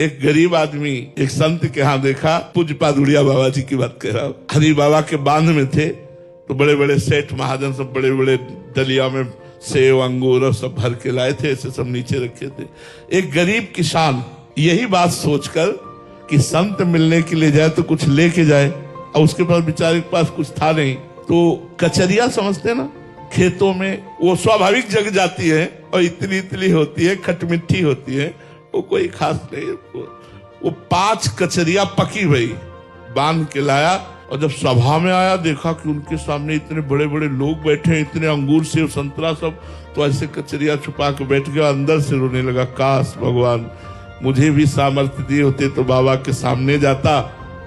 एक गरीब आदमी एक संत के यहाँ देखा, पूज्यपाद उड़िया बाबा जी की बात कर रहा हूँ। हरि बाबा के बांध में थे तो बड़े बड़े सेठ महाजन सब बड़े बड़े दलिया में सेव अंगूर और सब भर के लाए थे, ऐसे सब नीचे रखे थे। एक गरीब किसान यही बात सोचकर कि संत मिलने के लिए जाए तो कुछ लेके जाए, और उसके पास बेचारे के पास कुछ था नहीं, तो कचरिया समझते ना, खेतों में वो स्वाभाविक जग जाती है और इतनी इतनी होती है, खटमिट्ठी होती है, वो कोई खास नहीं। वो 5 कचरिया पकी हुई बांध के लाया, और जब सभा में आया देखा कि उनके सामने इतने बड़े बड़े लोग बैठे हैं, इतने अंगूर सेव संतरा सब, तो ऐसे कचरिया छुपा के बैठ गया, अंदर से रोने लगा, काश भगवान मुझे भी सामर्थ्य दिए होते तो बाबा के सामने जाता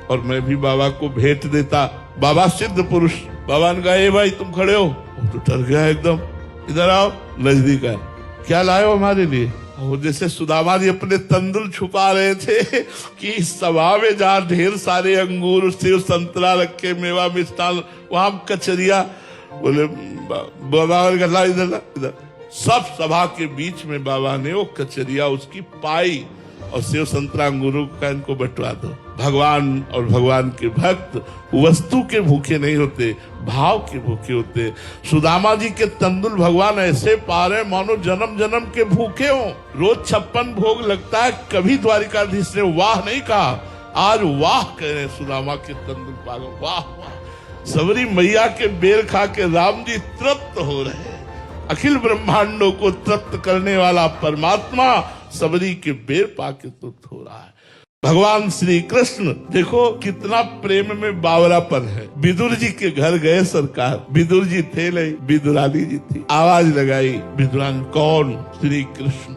और मैं भी बाबा को भेंट देता। बाबा सिद्ध पुरुष, बाबा ने कहा, ए भाई तुम खड़े हो? वो तो डर गया एकदम, इधर आओ, नजदीक आए, क्या लाए हो हमारे लिए? वो जैसे सुदामा जी अपने तंदुल छुपा रहे थे कि सभा में जहाँ ढेर सारे अंगूर सेव संतरा रखे, मेवा मिष्ठान, वहां कचरिया। बोले बाबा ने कहा इधर इधर। सब सभा के बीच में बाबा ने वो कचरिया उसकी पाई और सेव संतरा अंगूरों का इनको बंटवा दो। भगवान और भगवान के भक्त वस्तु के भूखे नहीं होते, भाव के भूखे होते। सुदामा जी के तंदुल भगवान ऐसे पा रहे मानो जन्म जन्म के भूखे हो। रोज 56 भोग लगता है, कभी द्वारिकाधीश ने वाह नहीं कहा, आज वाह कह रहे सुदामा के तंदुल पागल, वाह वाह। सबरी मैया के बेर खा के राम जी तृप्त हो रहे। अखिल ब्रह्मांडों को तृप्त करने वाला परमात्मा सबरी के बेर पाके तृप्त हो रहा है। भगवान श्री कृष्ण देखो कितना प्रेम में बावरापन है। विदुर जी के घर गए सरकार, विदुर जी थे नहीं, विदुरानी जी थी। आवाज लगाई विदुरानी, कौन? श्री कृष्ण।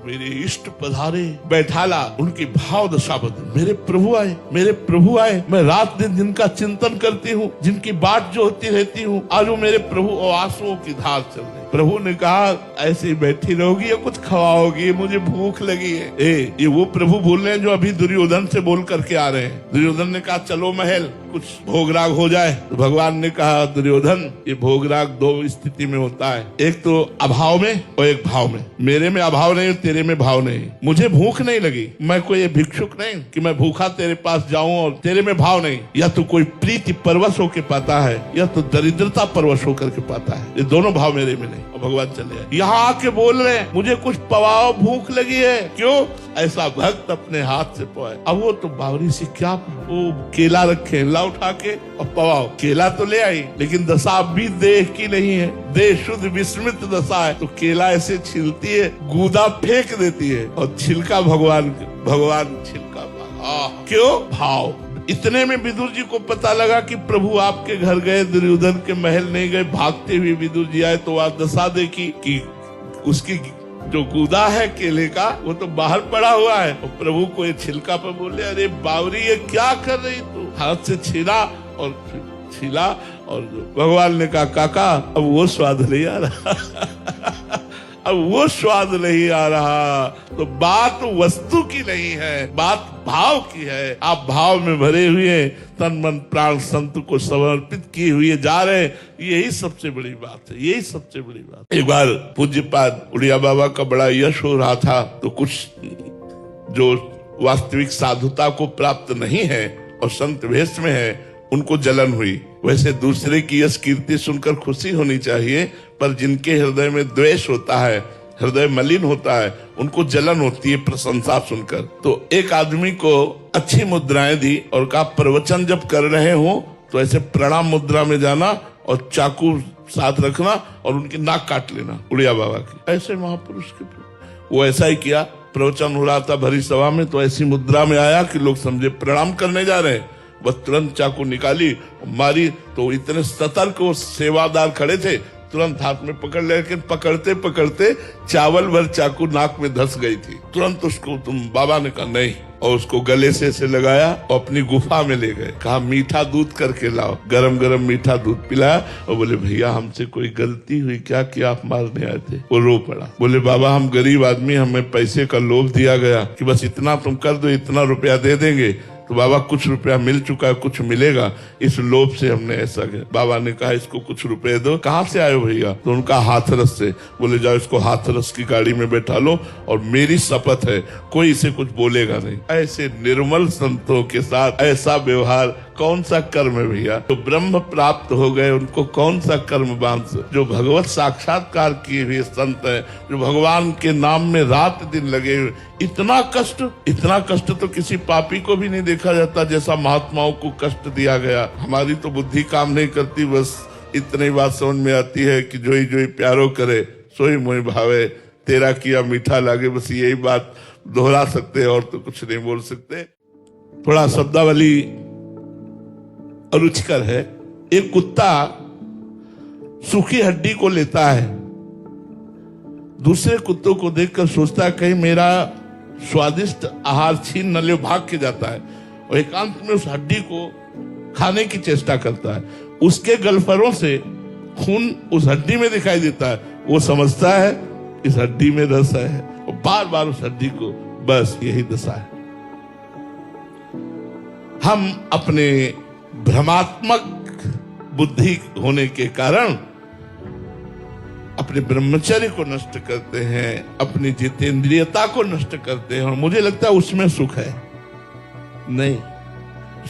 मेरे इष्ट पधारे, बैठाला, उनकी भाव दशा बदल। मेरे प्रभु आए, मेरे प्रभु आए, मैं रात दिन जिनका चिंतन करती हूँ, जिनकी बाट जो होती रहती हूँ, आज वो मेरे प्रभु और आंसुओं की धार चल रही। प्रभु ने कहा ऐसे ही बैठी रहोगी या कुछ खवाओगी? मुझे भूख लगी है। ये वो प्रभु बोल रहे हैं जो अभी दुर्योधन से बोल करके आ रहे हैं। दुर्योधन ने कहा चलो महल, कुछ भोगराग हो जाए। तो भगवान ने कहा दुर्योधन ये भोगराग 2 स्थिति में होता है, एक तो अभाव में और एक भाव में। मेरे में अभाव नहीं, तेरे में भाव नहीं। मुझे भूख नहीं लगी, मैं कोई भिक्षुक नहीं कि मैं भूखा तेरे पास जाऊं, और तेरे में भाव नहीं। या तो कोई प्रीति परवश होकर पाता है या तो दरिद्रता परवश होकर के पाता है, ये दोनों भाव मेरे में नहीं। और भगवान चले आए, यहाँ आके बोल रहे हैं मुझे कुछ पवाओ, भूख लगी है। क्यों? ऐसा भक्त अपने हाथ से पवाए। अब वो तो बावरी से क्या, वो केला रखे, ला उठा के और पवाओ। केला तो ले आई, लेकिन दशा अभी देह की नहीं है, देह शुद्ध विस्मृत दशा है। तो केला ऐसे छिलती है, गूदा फेंक देती है, और छिलका भगवान छिलका। क्यों? भाव। इतने में विदुर जी को पता लगा कि प्रभु आपके घर गए, दुर्योधन के महल नहीं गए। भागते हुए विदुर जी आए तो वहां दशा देखी कि उसकी जो गूदा है केले का वो तो बाहर पड़ा हुआ है, और प्रभु को ये छिलका पर बोले, अरे बावरी ये क्या कर रही तू? हाथ से छीना और छिला, और भगवान ने कहा काका अब वो स्वाद नहीं आ रहा अब वो स्वाद नहीं आ रहा। तो बात वस्तु की नहीं है, बात भाव की है। आप भाव में भरे हुए तन मन प्राण संत को समर्पित किए हुए जा रहे हैं, यही सबसे बड़ी बात है, यही सबसे बड़ी बात। एक बार पूज्यपाद उड़िया बाबा का बड़ा यश हो रहा था, तो कुछ जो वास्तविक साधुता को प्राप्त नहीं है और संत वेश में है, उनको जलन हुई। वैसे दूसरे की यश कीर्ति सुनकर खुशी होनी चाहिए, पर जिनके हृदय में द्वेष होता है, हृदय मलिन होता है, उनको जलन होती है प्रशंसा सुनकर। तो एक आदमी को अच्छी मुद्राएं दी और कहा प्रवचन जब कर रहे हो तो ऐसे प्रणाम मुद्रा में जाना और चाकू साथ रखना और उनकी नाक काट लेना, उड़िया बाबा की। ऐसे महापुरुष के वो ऐसा ही किया। प्रवचन हो रहा था भरी सभा में, तो ऐसी मुद्रा में आया कि लोग समझे प्रणाम करने जा रहे हैं। बस तुरंत चाकू निकाली, मारी, तो इतने सतर्क वो सेवादार खड़े थे, तुरंत हाथ में पकड़ ले, लेकिन पकड़ते पकड़ते चावल भर चाकू नाक में धस गई थी। तुरंत उसको बाबा ने कहा नहीं, और उसको गले से ऐसे लगाया और अपनी गुफा में ले गए। कहा मीठा दूध करके लाओ, गरम गरम मीठा दूध पिलाया, और बोले भैया हमसे कोई गलती हुई क्या कि आप मारने आए थे? वो रो पड़ा। बोले बाबा हम गरीब आदमी, हमें पैसे का लोभ दिया गया कि बस इतना तुम कर दो, इतना रुपया दे देंगे। तो बाबा कुछ रुपया मिल चुका है, कुछ मिलेगा, इस लोभ से हमने ऐसा किया। बाबा ने कहा इसको कुछ रुपए दो। कहाँ से आए हो भैया? तो उनका हाथरस से। बोले जाओ इसको हाथरस की गाड़ी में बैठा लो और मेरी शपथ है कोई इसे कुछ बोलेगा नहीं। ऐसे निर्मल संतों के साथ ऐसा व्यवहार, कौन सा कर्म है भैया? तो ब्रह्म प्राप्त हो गए उनको कौन सा कर्म बांध? जो भगवत साक्षात्कार किए हुए संत है, जो भगवान के नाम में रात दिन लगे हुए, इतना कष्ट तो किसी पापी को भी नहीं देखा जाता जैसा महात्माओं को कष्ट दिया गया। हमारी तो बुद्धि काम नहीं करती, बस इतनी बात समझ में आती है कि जोई जोई प्यारो करे सोई मोहि भावे, तेरा किया मीठा लागे। बस यही बात दोहरा सकते हैं और तो कुछ नहीं बोल सकते। थोड़ा शब्दावली रुचिकर है। एक कुत्ता सूखी हड्डी को लेता है, दूसरे कुत्तों को देखकर सोचता है कहीं मेरा स्वादिष्ट आहार छीन न ले, भाग के जाता है और एकांत में उस हड्डी को खाने की चेष्टा करता है। उसके गलफरों से खून उस हड्डी में दिखाई देता है। वो समझता है इस हड्डी में रस है और बार बार उस हड्डी को, बस यही दशा है। हम अपने भ्रमात्मक बुद्धि होने के कारण अपने ब्रह्मचर्य को नष्ट करते हैं, अपनी जितेंद्रियता को नष्ट करते हैं और मुझे लगता है उसमें सुख है। नहीं,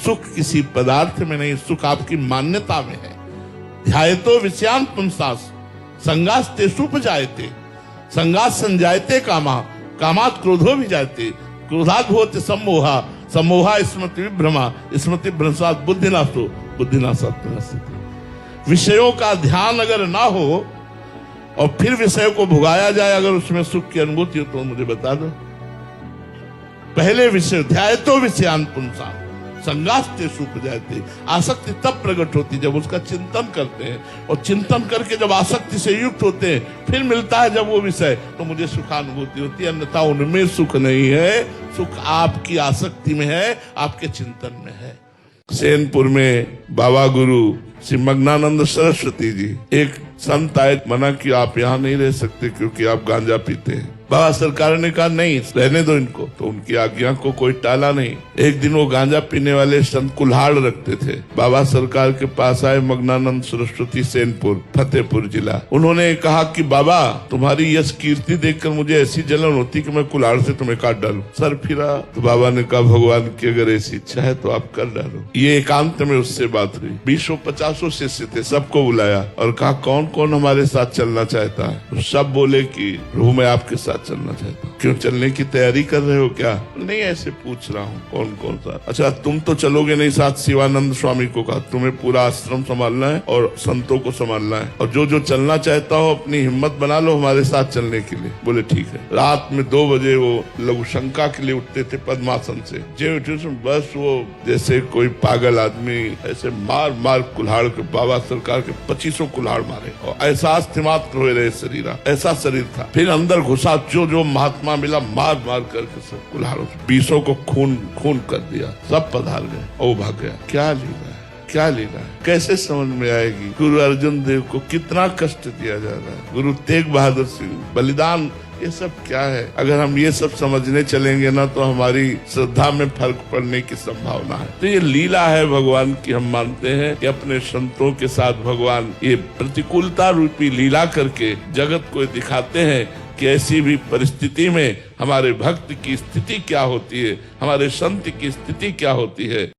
सुख किसी पदार्थ में नहीं, सुख आपकी मान्यता में है। ध्यायतो विषयान् पुंसास् संगास्ते सुपजायते, संगात् संजायते कामा, कामात् क्रोधो विजायते, क्रोधात् भवति सम्मोहा, सम्मोहा स्मृति विभ्रमा, स्मृति भ्रंशात् बुद्धिनाशो, बुद्धिनाशात् विनाशति। विषयों का ध्यान अगर ना हो और फिर विषय को भुगाया जाए, अगर उसमें सुख की अनुभूति हो तो मुझे बता दो। पहले विषय ध्यायतो विषयान् पुंसान् संगास्ते सुपजायते, आसक्ति तब प्रकट होती जब उसका चिंतन करते हैं और चिंतन करके जब आसक्ति से युक्त होते हैं फिर मिलता है जब वो विषय, तो मुझे सुखानुभूति होती है। अन्यथा उनमें सुख नहीं है, सुख आपकी आसक्ति में है, आपके चिंतन में है। सैनपुर में बाबा गुरु श्री मग्नानंद सरस्वती जी, एक संत आए, मना कि आप यहाँ नहीं रह सकते क्योंकि आप गांजा पीते हैं। बाबा सरकार ने कहा नहीं, रहने दो इनको, तो उनकी आज्ञा को कोई टाला नहीं। एक दिन वो गांजा पीने वाले संत कुल्हाड़ रखते थे। बाबा सरकार के पास आए मग्नानंद सरस्वती, सैनपुर फतेहपुर जिला। उन्होंने कहा कि बाबा तुम्हारी यश कीर्ति देखकर मुझे ऐसी जलन होती कि मैं कुल्हाड़ से तुम्हें काट डालूं। सर फिरा तो बाबा ने कहा भगवान की अगर ऐसी इच्छा है तो आप कर डालो। ये एकांत में उससे बात हुई। 20-50 शिष्य थे, सबको बुलाया और कहा कौन कौन हमारे साथ चलना चाहता है? तो सब बोले कि प्रभु मैं आपके साथ चलना चाहता हूँ। क्यों, चलने की तैयारी कर रहे हो क्या? नहीं, ऐसे पूछ रहा हूँ कौन कौन सा। अच्छा तुम तो चलोगे नहीं साथ? शिवानंद स्वामी को कहा तुम्हें पूरा आश्रम संभालना है और संतों को संभालना है, और जो जो चलना चाहता हो अपनी हिम्मत बना लो हमारे साथ चलने के लिए। बोले ठीक है। रात में 2 बजे वो लघु शंका के लिए उठते थे पद्मासन से। जे उठे बस वो जैसे कोई पागल आदमी ऐसे मार मार कुल्हाड़ के, बाबा सरकार के 2500 कुल्हाड़ मारे और एहसास मात्र हो रहे शरीर, ऐसा शरीर था। फिर अंदर घुसा, जो जो महात्मा मिला मार मार करके सब कुल्हाड़ों 20 को खून खून कर दिया। सब पधार गए और वो भाग गया। क्या लीला है, क्या लीला है, कैसे समझ में आएगी? गुरु अर्जुन देव को कितना कष्ट दिया जा रहा है, गुरु तेग बहादुर सिंह बलिदान, ये सब क्या है? अगर हम ये सब समझने चलेंगे ना तो हमारी श्रद्धा में फर्क पड़ने की संभावना है। तो ये लीला है भगवान की। हम मानते हैं कि अपने संतों के साथ भगवान ये प्रतिकूलता रूपी लीला करके जगत को दिखाते हैं कि ऐसी भी परिस्थिति में हमारे भक्त की स्थिति क्या होती है, हमारे संत की स्थिति क्या होती है।